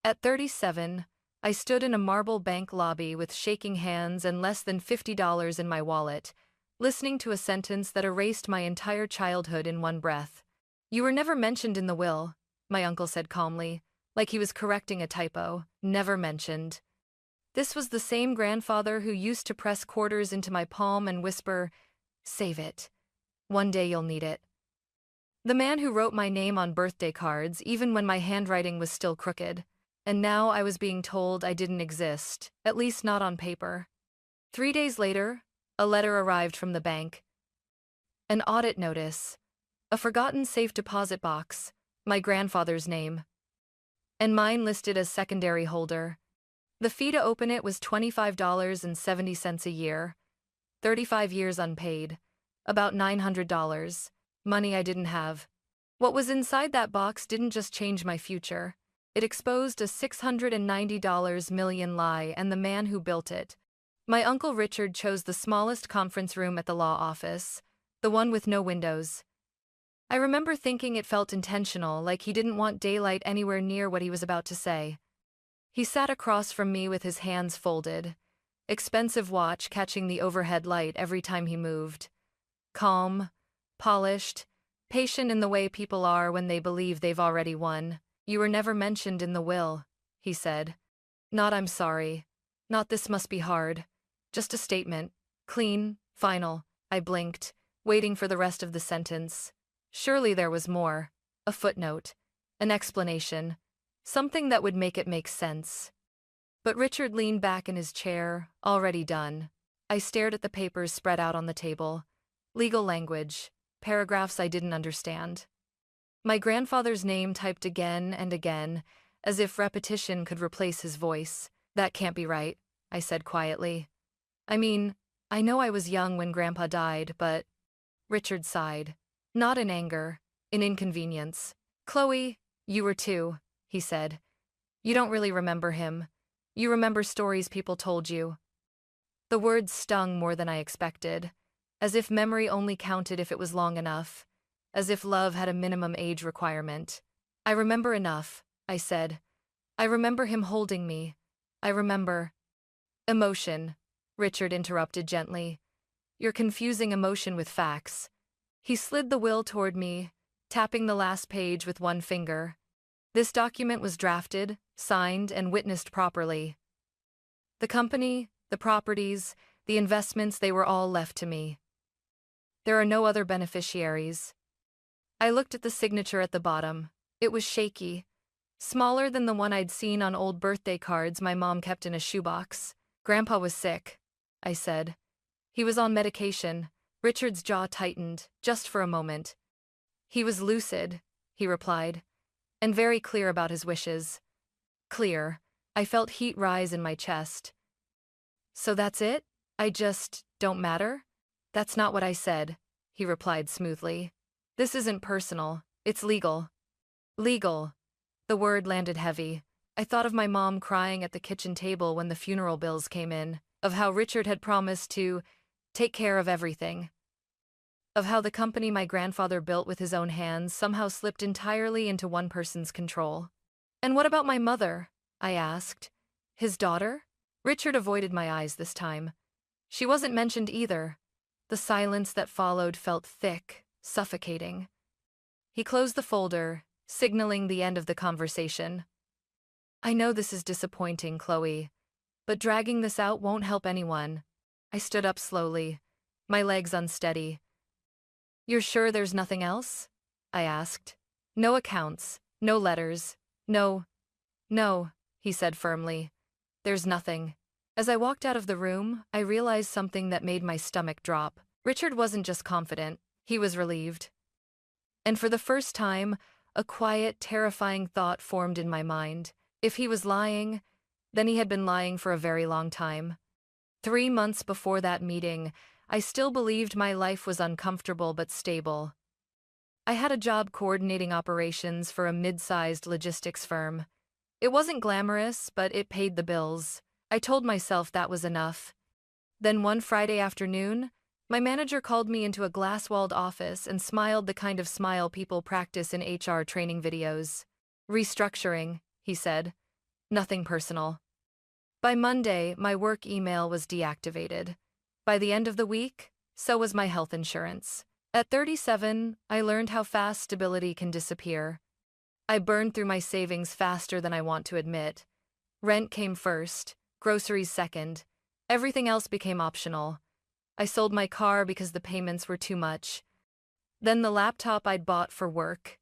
At 37, I stood in a marble bank lobby with shaking hands and less than $50 in my wallet, listening to a sentence that erased my entire childhood in one breath. "You were never mentioned in the will," my uncle said calmly, like he was correcting a typo. "Never mentioned." This was the same grandfather who used to press quarters into my palm and whisper, "Save it. One day you'll need it." The man who wrote my name on birthday cards even when my handwriting was still crooked. And now I was being told I didn't exist, at least not on paper. 3 days later, a letter arrived from the bank. An audit notice. A forgotten safe deposit box. My grandfather's name. And mine listed as secondary holder. The fee to open it was $25.70 a year. 35 years unpaid. About $900. Money I didn't have. What was inside that box didn't just change my future. It exposed a $690 million lie and the man who built it. My Uncle Richard chose the smallest conference room at the law office, the one with no windows. I remember thinking it felt intentional, like he didn't want daylight anywhere near what he was about to say. He sat across from me with his hands folded, expensive watch catching the overhead light every time he moved. Calm, polished, patient in the way people are when they believe they've already won. "You were never mentioned in the will," he said. "Not I'm sorry. Not this must be hard. Just a statement. Clean, final." I blinked, waiting for the rest of the sentence. Surely there was more. A footnote. An explanation. Something that would make it make sense. But Richard leaned back in his chair, already done. I stared at the papers spread out on the table. Legal language. Paragraphs I didn't understand. My grandfather's name typed again and again, as if repetition could replace his voice. "That can't be right," I said quietly. "I mean, I know I was young when Grandpa died, but—" Richard sighed. Not in anger, in inconvenience. "Chloe, you were too," he said. "You don't really remember him. You remember stories people told you." The words stung more than I expected, as if memory only counted if it was long enough. As if love had a minimum age requirement. "I remember enough," I said. "I remember him holding me. I remember—" "Emotion," Richard interrupted gently. "You're confusing emotion with facts." He slid the will toward me, tapping the last page with one finger. "This document was drafted, signed, and witnessed properly. The company, the properties, the investments, they were all left to me. There are no other beneficiaries." I looked at the signature at the bottom. It was shaky, smaller than the one I'd seen on old birthday cards my mom kept in a shoebox. "Grandpa was sick," I said. "He was on medication." Richard's jaw tightened, just for a moment. "He was lucid," he replied, "and very clear about his wishes." Clear. I felt heat rise in my chest. "So that's it? I just don't matter?" "That's not what I said," he replied smoothly. "This isn't personal, it's legal." Legal. The word landed heavy. I thought of my mom crying at the kitchen table when the funeral bills came in, of how Richard had promised to take care of everything, of how the company my grandfather built with his own hands somehow slipped entirely into one person's control. "And what about my mother?" I asked. "His daughter?" Richard avoided my eyes this time. "She wasn't mentioned either." The silence that followed felt thick, suffocating. He closed the folder, signaling the end of the conversation. "I know this is disappointing, Chloe, but dragging this out won't help anyone." I stood up slowly, my legs unsteady. "You're sure there's nothing else?" I asked. "No accounts, no letters, no—" "No," he said firmly. "There's nothing." As I walked out of the room, I realized something that made my stomach drop. Richard wasn't just confident, he was relieved. And for the first time, a quiet, terrifying thought formed in my mind. If he was lying, then he had been lying for a very long time. 3 months before that meeting, I still believed my life was uncomfortable but stable. I had a job coordinating operations for a mid-sized logistics firm. It wasn't glamorous, but it paid the bills. I told myself that was enough. Then one Friday afternoon, my manager called me into a glass-walled office and smiled the kind of smile people practice in HR training videos. "Restructuring," he said. Nothing personal. By Monday, my work email was deactivated. By the end of the week, so was my health insurance. At 37, I learned how fast stability can disappear. I burned through my savings faster than I want to admit. Rent came first, groceries second. Everything else became optional. I sold my car because the payments were too much. Then the laptop I'd bought for work.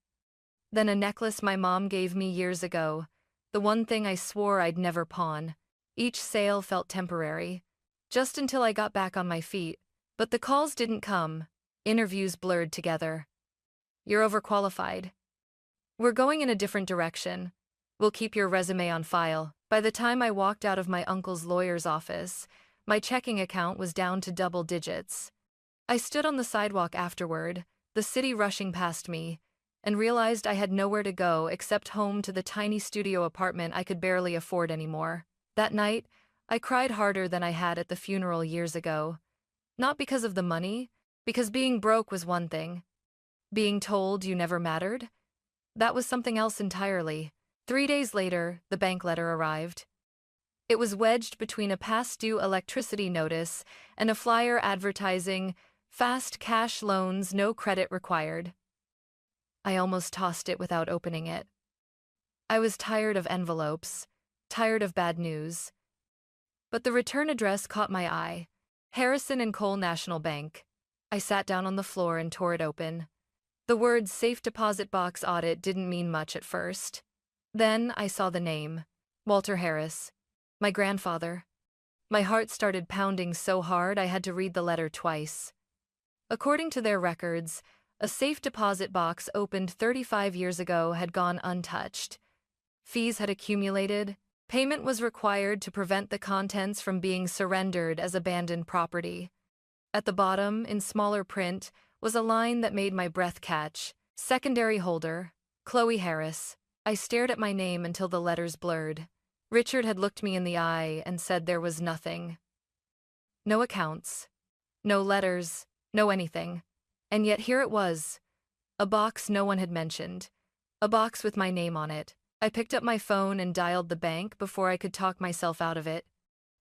Then a necklace my mom gave me years ago, the one thing I swore I'd never pawn. Each sale felt temporary, just until I got back on my feet. But the calls didn't come. Interviews blurred together. You're overqualified. We're going in a different direction. We'll keep your resume on file. By the time I walked out of my uncle's lawyer's office, my checking account was down to double digits. I stood on the sidewalk afterward, the city rushing past me, and realized I had nowhere to go except home to the tiny studio apartment I could barely afford anymore. That night, I cried harder than I had at the funeral years ago. Not because of the money, because being broke was one thing. Being told you never mattered? That was something else entirely. 3 days later, the bank letter arrived. It was wedged between a past-due electricity notice and a flyer advertising fast cash loans, no credit required. I almost tossed it without opening it. I was tired of envelopes, tired of bad news. But the return address caught my eye. Harrison and Cole National Bank. I sat down on the floor and tore it open. The words safe deposit box audit didn't mean much at first. Then I saw the name. Walter Harris. My grandfather. My heart started pounding so hard I had to read the letter twice. According to their records, a safe deposit box opened 35 years ago had gone untouched. Fees had accumulated. Payment was required to prevent the contents from being surrendered as abandoned property. At the bottom, in smaller print, was a line that made my breath catch. Secondary holder, Chloe Harris. I stared at my name until the letters blurred. Richard had looked me in the eye and said there was nothing. No accounts. No letters. No anything. And yet here it was. A box no one had mentioned. A box with my name on it. I picked up my phone and dialed the bank before I could talk myself out of it.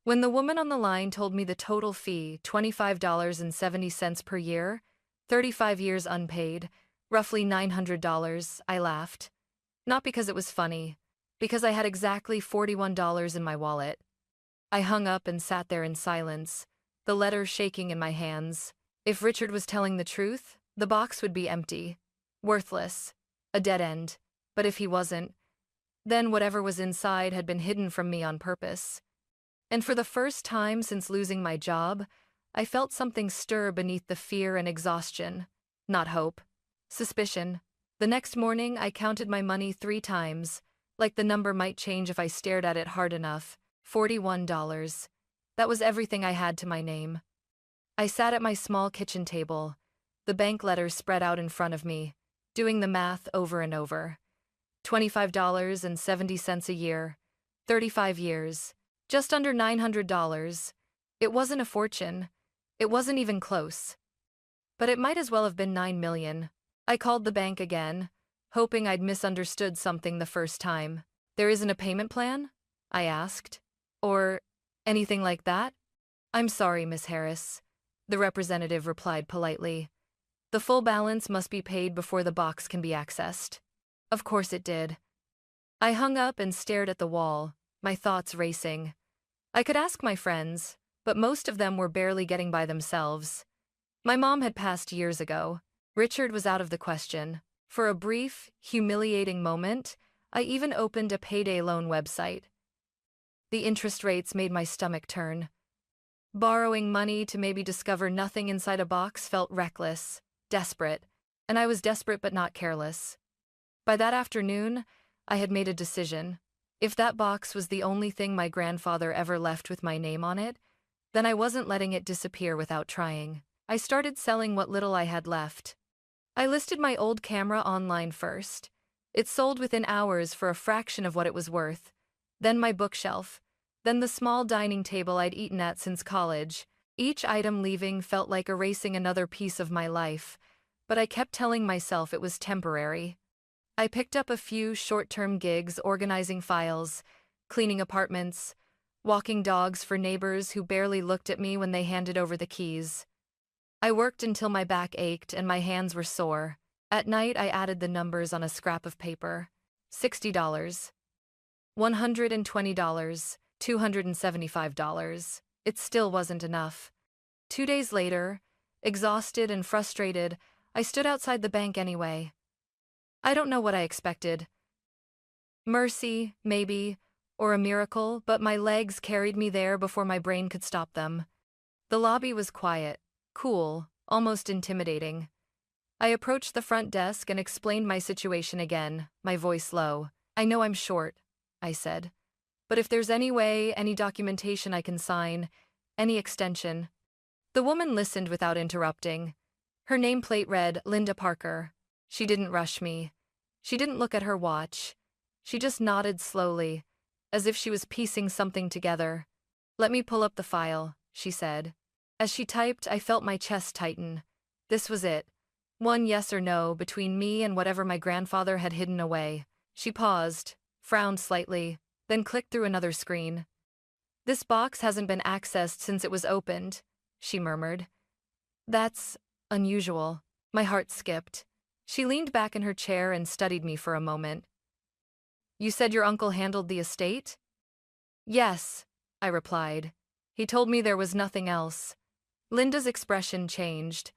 When the woman on the line told me the total fee, $25.70 per year, 35 years unpaid, roughly $900, I laughed. Not because it was funny, because I had exactly $41 in my wallet. I hung up and sat there in silence, the letter shaking in my hands. If Richard was telling the truth, the box would be empty, worthless, a dead end. But if he wasn't, then whatever was inside had been hidden from me on purpose. And for the first time since losing my job, I felt something stir beneath the fear and exhaustion. Not hope. Suspicion. The next morning, I counted my money 3 times, like the number might change if I stared at it hard enough. $41. That was everything I had to my name. I sat at my small kitchen table, the bank letter spread out in front of me, doing the math over and over. $25.70 a year, 35 years, just under $900. It wasn't a fortune. It wasn't even close. But it might as well have been $9 million. I called the bank again, hoping I'd misunderstood something the first time. There isn't a payment plan? I asked. Or anything like that? I'm sorry, Miss Harris, the representative replied politely. The full balance must be paid before the box can be accessed. Of course it did. I hung up and stared at the wall, my thoughts racing. I could ask my friends, but most of them were barely getting by themselves. My mom had passed years ago. Richard was out of the question. For a brief, humiliating moment, I even opened a payday loan website. The interest rates made my stomach turn. Borrowing money to maybe discover nothing inside a box felt reckless, desperate, and I was desperate but not careless. By that afternoon, I had made a decision. If that box was the only thing my grandfather ever left with my name on it, then I wasn't letting it disappear without trying. I started selling what little I had left. I listed my old camera online first. It sold within hours for a fraction of what it was worth. Then my bookshelf. Then the small dining table I'd eaten at since college. Each item leaving felt like erasing another piece of my life, but I kept telling myself it was temporary. I picked up a few short-term gigs organizing files, cleaning apartments, walking dogs for neighbors who barely looked at me when they handed over the keys. I worked until my back ached and my hands were sore. At night, I added the numbers on a scrap of paper. $60, $120, $275. It still wasn't enough. 2 days later, exhausted and frustrated, I stood outside the bank anyway. I don't know what I expected. Mercy, maybe, or a miracle, but my legs carried me there before my brain could stop them. The lobby was quiet, cool, almost intimidating. I approached the front desk and explained my situation again, my voice low. "I know I'm short," I said. "But if there's any way, any documentation I can sign, any extension." The woman listened without interrupting. Her nameplate read, Linda Parker. She didn't rush me. She didn't look at her watch. She just nodded slowly, as if she was piecing something together. "Let me pull up the file," she said. As she typed, I felt my chest tighten. This was it. One yes or no between me and whatever my grandfather had hidden away. She paused, frowned slightly, then clicked through another screen. "This box hasn't been accessed since it was opened," she murmured. "That's unusual." My heart skipped. She leaned back in her chair and studied me for a moment. "You said your uncle handled the estate?" "Yes," I replied. "He told me there was nothing else." Linda's expression changed.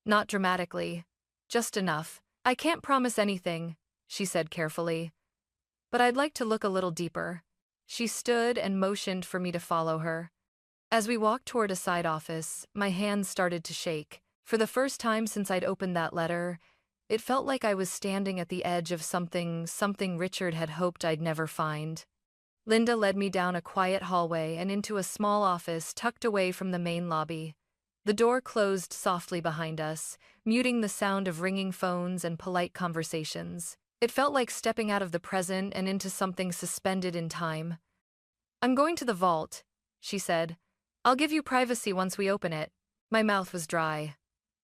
Not dramatically, just enough. "I can't promise anything," she said carefully. "But I'd like to look a little deeper." She stood and motioned for me to follow her. As we walked toward a side office, my hands started to shake. For the first time since I'd opened that letter, it felt like I was standing at the edge of something Richard had hoped I'd never find. Linda led me down a quiet hallway and into a small office tucked away from the main lobby. The door closed softly behind us, muting the sound of ringing phones and polite conversations. It felt like stepping out of the present and into something suspended in time. "I'm going to the vault," she said. "I'll give you privacy once we open it." My mouth was dry.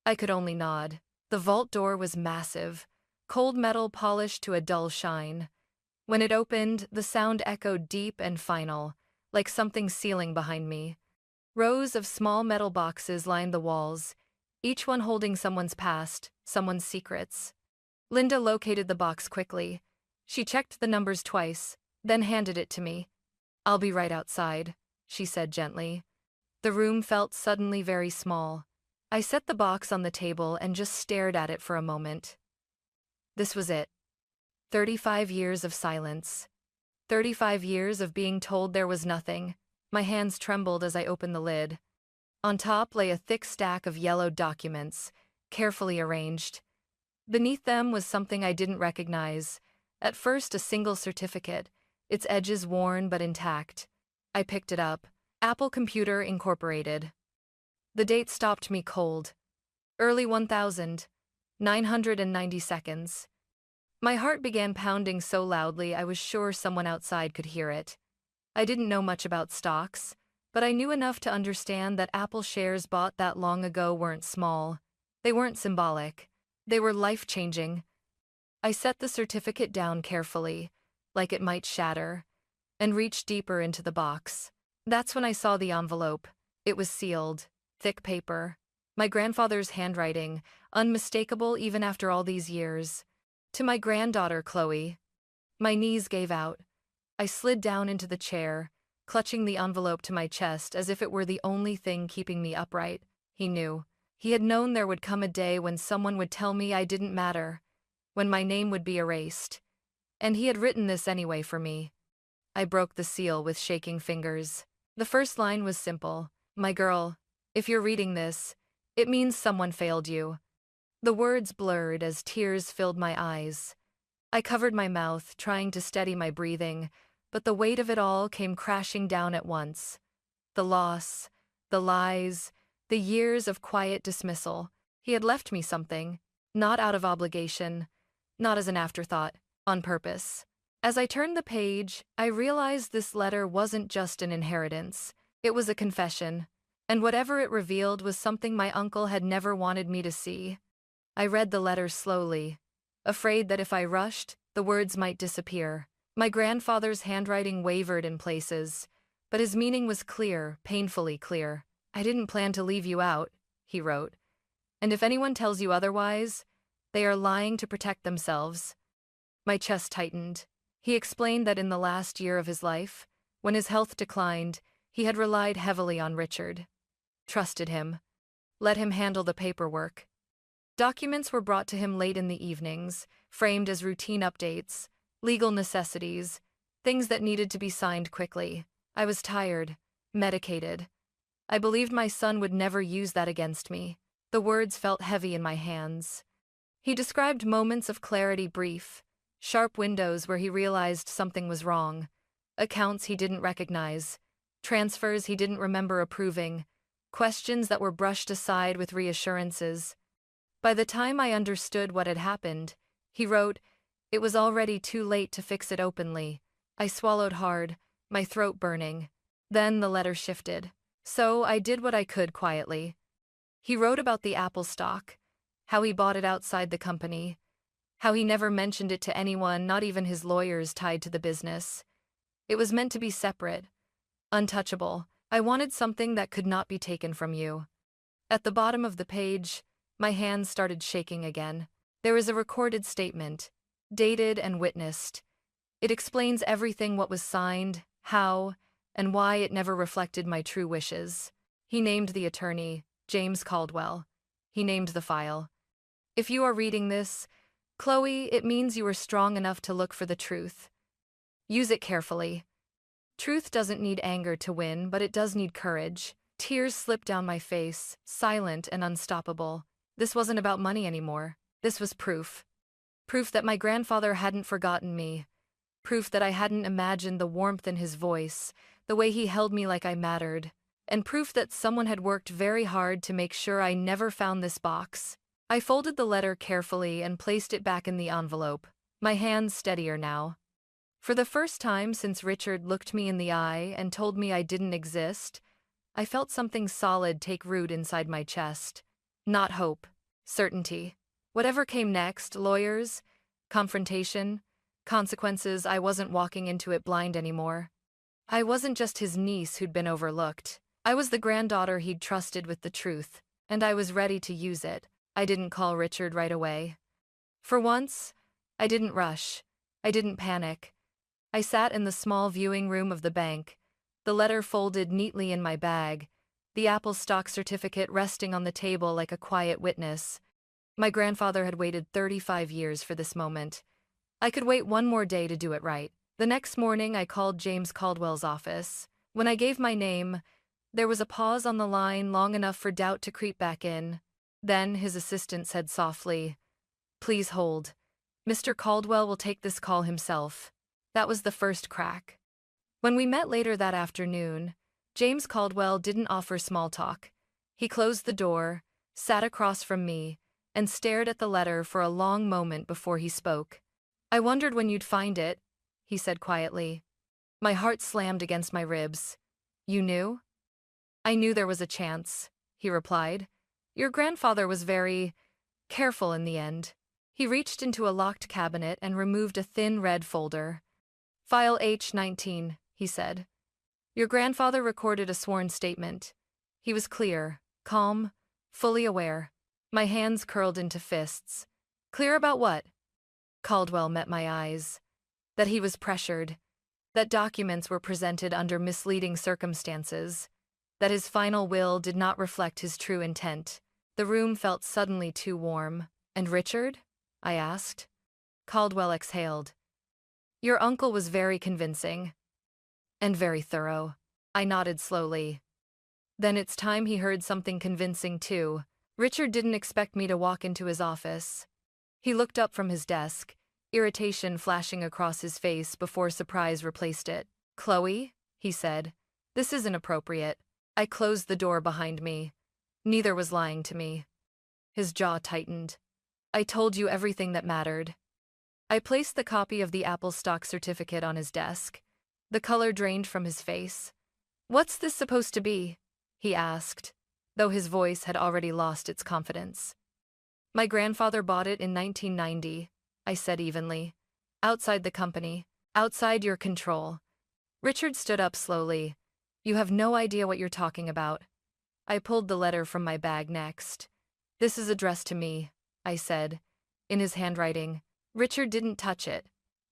I could only nod. The vault door was massive, cold metal polished to a dull shine. When it opened, the sound echoed deep and final, like something sealing behind me. Rows of small metal boxes lined the walls, each one holding someone's past, someone's secrets. Linda located the box quickly. She checked the numbers twice, then handed it to me. "I'll be right outside," she said gently. The room felt suddenly very small. I set the box on the table and just stared at it for a moment. This was it. 35 years of silence. 35 years of being told there was nothing. My hands trembled as I opened the lid. On top lay a thick stack of yellowed documents, carefully arranged. Beneath them was something I didn't recognize. At first, a single certificate, its edges worn but intact. I picked it up. Apple Computer Incorporated. The date stopped me cold. Early 1000, 990 seconds. My heart began pounding so loudly I was sure someone outside could hear it. I didn't know much about stocks, but I knew enough to understand that Apple shares bought that long ago weren't small. They weren't symbolic. They were life-changing. I set the certificate down carefully, like it might shatter, and reached deeper into the box. That's when I saw the envelope. It was sealed, thick paper. My grandfather's handwriting, unmistakable even after all these years. To my granddaughter, Chloe. My knees gave out. I slid down into the chair, clutching the envelope to my chest as if it were the only thing keeping me upright. He knew. He had known there would come a day when someone would tell me I didn't matter, when my name would be erased. And he had written this anyway for me. I broke the seal with shaking fingers. The first line was simple. "My girl, if you're reading this, it means someone failed you." The words blurred as tears filled my eyes. I covered my mouth, trying to steady my breathing, but the weight of it all came crashing down at once. The loss, the lies, the years of quiet dismissal. He had left me something, not out of obligation, not as an afterthought, on purpose. As I turned the page, I realized this letter wasn't just an inheritance. It was a confession, and whatever it revealed was something my uncle had never wanted me to see. I read the letter slowly, afraid that if I rushed, the words might disappear. My grandfather's handwriting wavered in places, but his meaning was clear, painfully clear. "I didn't plan to leave you out," he wrote. "And if anyone tells you otherwise, they are lying to protect themselves." My chest tightened. He explained that in the last year of his life, when his health declined, he had relied heavily on Richard. Trusted him. Let him handle the paperwork. Documents were brought to him late in the evenings, framed as routine updates, legal necessities, things that needed to be signed quickly. I was tired, medicated. I believed my son would never use that against me. The words felt heavy in my hands. He described moments of clarity brief, sharp windows where he realized something was wrong, accounts he didn't recognize, transfers he didn't remember approving, questions that were brushed aside with reassurances. By the time I understood what had happened, he wrote, it was already too late to fix it openly. I swallowed hard, my throat burning. Then the letter shifted. So I did what I could quietly. He wrote about the Apple stock, how he bought it outside the company, how he never mentioned it to anyone, not even his lawyers tied to the business. It was meant to be separate, untouchable. I wanted something that could not be taken from you. At the bottom of the page, my hands started shaking again. There is a recorded statement, dated and witnessed. It explains everything, what was signed, how, and why it never reflected my true wishes. He named the attorney, James Caldwell. He named the file. If you are reading this, Chloe, it means you are strong enough to look for the truth. Use it carefully. Truth doesn't need anger to win, but it does need courage. Tears slipped down my face, silent and unstoppable. This wasn't about money anymore. This was proof. Proof that my grandfather hadn't forgotten me. Proof that I hadn't imagined the warmth in his voice, the way he held me like I mattered. And proof that someone had worked very hard to make sure I never found this box. I folded the letter carefully and placed it back in the envelope, my hands steadier now. For the first time since Richard looked me in the eye and told me I didn't exist, I felt something solid take root inside my chest. Not hope, certainty. Whatever came next, lawyers, confrontation, consequences, I wasn't walking into it blind anymore. I wasn't just his niece who'd been overlooked. I was the granddaughter he'd trusted with the truth, and I was ready to use it. I didn't call Richard right away. For once, I didn't rush. I didn't panic. I sat in the small viewing room of the bank, the letter folded neatly in my bag, the Apple stock certificate resting on the table like a quiet witness. My grandfather had waited 35 years for this moment. I could wait one more day to do it right. The next morning, I called James Caldwell's office. When I gave my name, there was a pause on the line long enough for doubt to creep back in. Then his assistant said softly, "Please hold. Mr. Caldwell will take this call himself." That was the first crack. When we met later that afternoon, James Caldwell didn't offer small talk. He closed the door, sat across from me, and stared at the letter for a long moment before he spoke. "I wondered when you'd find it," he said quietly. My heart slammed against my ribs. "You knew?" "I knew there was a chance," he replied. "Your grandfather was very careful in the end." He reached into a locked cabinet and removed a thin red folder. "File H-19, he said. "Your grandfather recorded a sworn statement. He was clear, calm, fully aware." My hands curled into fists. "Clear about what?" Caldwell met my eyes. That he was pressured. That documents were presented under misleading circumstances. That his final will did not reflect his true intent. The room felt suddenly too warm. "And Richard?" I asked. Caldwell exhaled. "Your uncle was very convincing. And very thorough." I nodded slowly. Then it's time he heard something convincing too. Richard didn't expect me to walk into his office. He looked up from his desk, irritation flashing across his face before surprise replaced it. "Chloe," he said, "this isn't appropriate." I closed the door behind me. Neither was lying to me. His jaw tightened. "I told you everything that mattered." I placed the copy of the Apple stock certificate on his desk. The color drained from his face. "What's this supposed to be?" he asked, though his voice had already lost its confidence. "My grandfather bought it in 1990, I said evenly. "Outside the company." Outside your control. Richard stood up slowly. You have no idea what you're talking about. I pulled the letter from my bag next. This is addressed to me, I said, in his handwriting. Richard didn't touch it.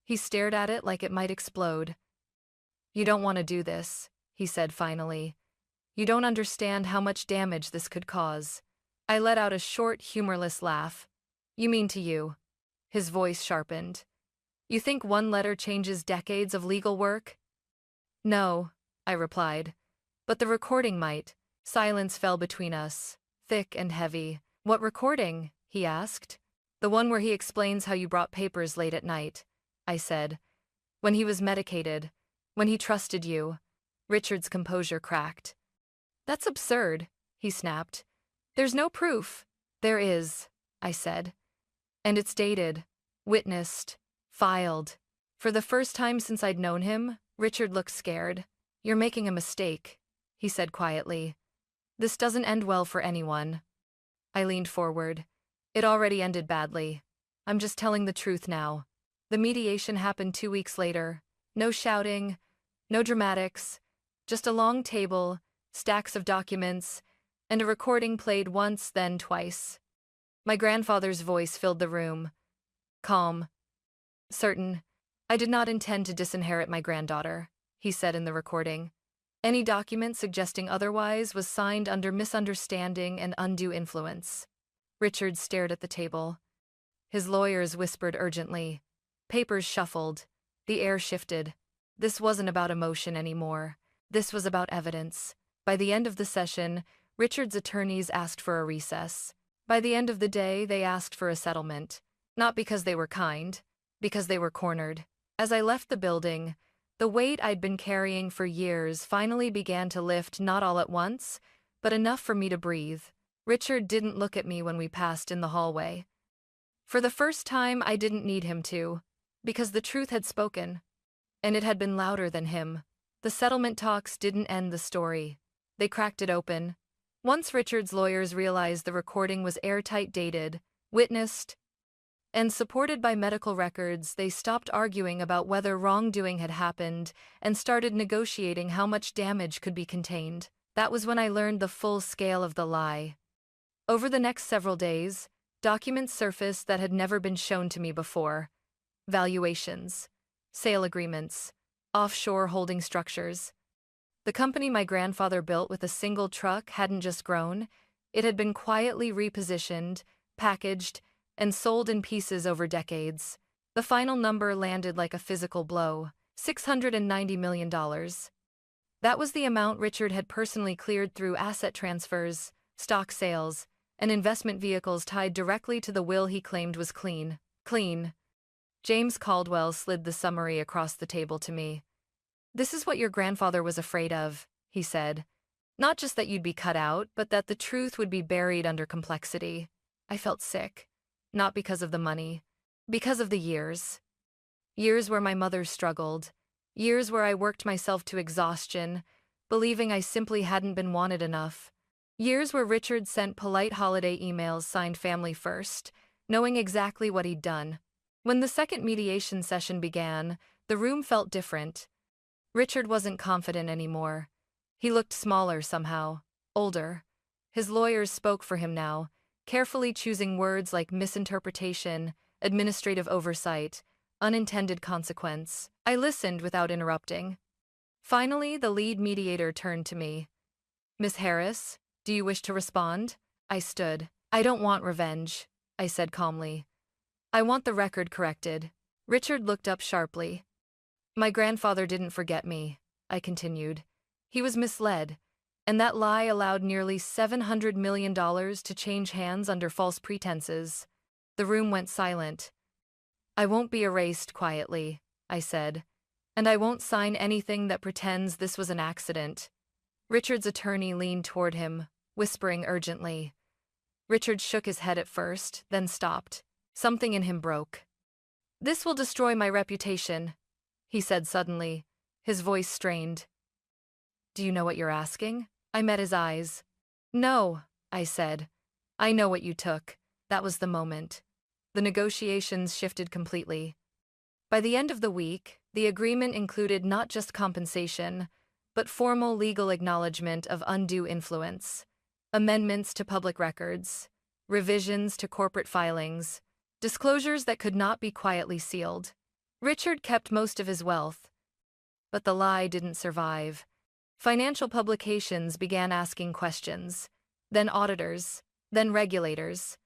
He stared at it like it might explode. You don't want to do this, he said finally. You don't understand how much damage this could cause. I let out a short, humorless laugh. You mean to you? His voice sharpened. You think one letter changes decades of legal work? No, I replied. But the recording might. Silence fell between us, thick and heavy. What recording? He asked. The one where he explains how you brought papers late at night, I said. When he was medicated. When he trusted you. Richard's composure cracked. That's absurd, he snapped. There's no proof. There is, I said. And it's dated, witnessed, filed. For the first time since I'd known him, Richard looked scared. You're making a mistake, he said quietly. This doesn't end well for anyone. I leaned forward. It already ended badly. I'm just telling the truth now. The mediation happened 2 weeks later. No shouting, no dramatics, just a long table, stacks of documents, and a recording played once, then twice. My grandfather's voice filled the room. Calm. Certain. I did not intend to disinherit my granddaughter, he said in the recording. Any document suggesting otherwise was signed under misunderstanding and undue influence. Richard stared at the table. His lawyers whispered urgently. Papers shuffled. The air shifted. This wasn't about emotion anymore. This was about evidence. By the end of the session, Richard's attorneys asked for a recess. By the end of the day, they asked for a settlement. Not because they were kind, because they were cornered. As I left the building, the weight I'd been carrying for years finally began to lift, not all at once, but enough for me to breathe. Richard didn't look at me when we passed in the hallway. For the first time, I didn't need him to, because the truth had spoken, and it had been louder than him. The settlement talks didn't end the story. They cracked it open. Once Richard's lawyers realized the recording was airtight, dated, witnessed, and supported by medical records, they stopped arguing about whether wrongdoing had happened and started negotiating how much damage could be contained. That was when I learned the full scale of the lie. Over the next several days, documents surfaced that had never been shown to me before. Valuations, sale agreements, offshore holding structures. The company my grandfather built with a single truck hadn't just grown, it had been quietly repositioned, packaged, and sold in pieces over decades. The final number landed like a physical blow, $690 million. That was the amount Richard had personally cleared through asset transfers, stock sales, and investment vehicles tied directly to the will he claimed was clean. Clean. James Caldwell slid the summary across the table to me. This is what your grandfather was afraid of, he said. Not just that you'd be cut out, but that the truth would be buried under complexity. I felt sick. Not because of the money. Because of the years. Years where my mother struggled. Years where I worked myself to exhaustion, believing I simply hadn't been wanted enough. Years where Richard sent polite holiday emails signed family first, knowing exactly what he'd done. When the second mediation session began, the room felt different. Richard wasn't confident anymore. He looked smaller somehow, older. His lawyers spoke for him now, carefully choosing words like misinterpretation, administrative oversight, unintended consequence. I listened without interrupting. Finally, the lead mediator turned to me. Miss Harris, do you wish to respond? I stood. I don't want revenge, I said calmly. I want the record corrected. Richard looked up sharply. My grandfather didn't forget me, I continued. He was misled, and that lie allowed nearly $700 million to change hands under false pretenses. The room went silent. I won't be erased quietly, I said, and I won't sign anything that pretends this was an accident. Richard's attorney leaned toward him, whispering urgently. Richard shook his head at first, then stopped. Something in him broke. This will destroy my reputation, he said suddenly, his voice strained. Do you know what you're asking? I met his eyes. No, I said. I know what you took. That was the moment. The negotiations shifted completely. By the end of the week, The agreement included not just compensation, but formal legal acknowledgement of undue influence, amendments to public records, revisions to corporate filings, disclosures that could not be quietly sealed. Richard kept most of his wealth, but the lie didn't survive. Financial publications began asking questions, then auditors, then regulators.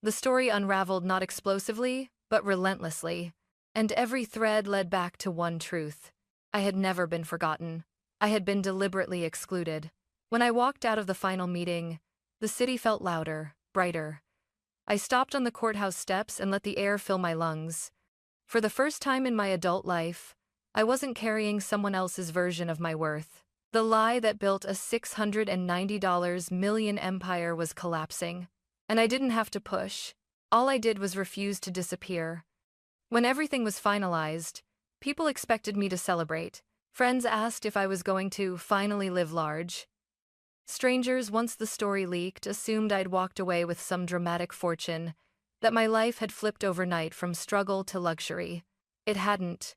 The story unraveled not explosively, but relentlessly, and every thread led back to one truth. I had never been forgotten. I had been deliberately excluded. When I walked out of the final meeting, the city felt louder, brighter. I stopped on the courthouse steps and let the air fill my lungs. For the first time in my adult life, I wasn't carrying someone else's version of my worth. The lie that built a $690 million empire was collapsing, and I didn't have to push. All I did was refuse to disappear. When everything was finalized, people expected me to celebrate. Friends asked if I was going to finally live large. Strangers, once the story leaked, assumed I'd walked away with some dramatic fortune, that my life had flipped overnight from struggle to luxury. It hadn't.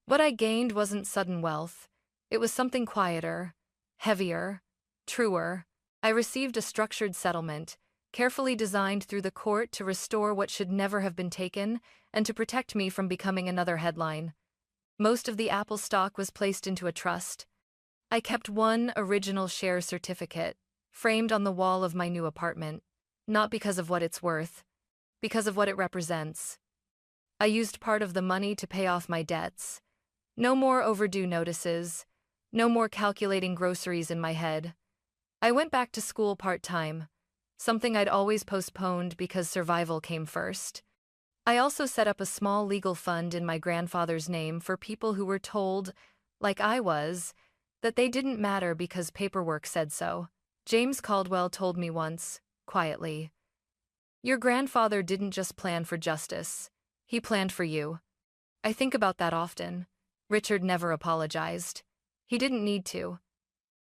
What I gained wasn't sudden wealth. It was something quieter, heavier, truer. I received a structured settlement, carefully designed through the court to restore what should never have been taken and to protect me from becoming another headline. Most of the Apple stock was placed into a trust. I kept one original share certificate, framed on the wall of my new apartment, not because of what it's worth, because of what it represents. I used part of the money to pay off my debts. No more overdue notices, no more calculating groceries in my head. I went back to school part-time, something I'd always postponed because survival came first. I also set up a small legal fund in my grandfather's name for people who were told, like I was, that they didn't matter because paperwork said so. James Caldwell told me once, quietly, "Your grandfather didn't just plan for justice, he planned for you." I think about that often. Richard never apologized. He didn't need to.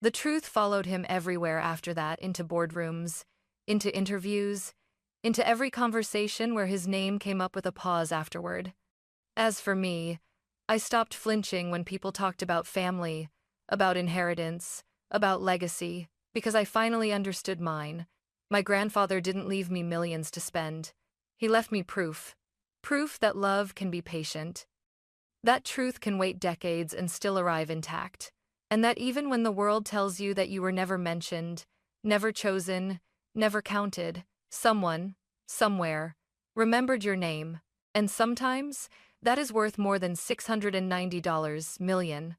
The truth followed him everywhere after that, into boardrooms, into interviews, into every conversation where his name came up with a pause afterward. As for me, I stopped flinching when people talked about family, about inheritance, about legacy, because I finally understood mine. My grandfather didn't leave me millions to spend. He left me proof. Proof that love can be patient. That truth can wait decades and still arrive intact. And that even when the world tells you that you were never mentioned, never chosen, never counted, someone, somewhere, remembered your name. And sometimes, that is worth more than $690 million.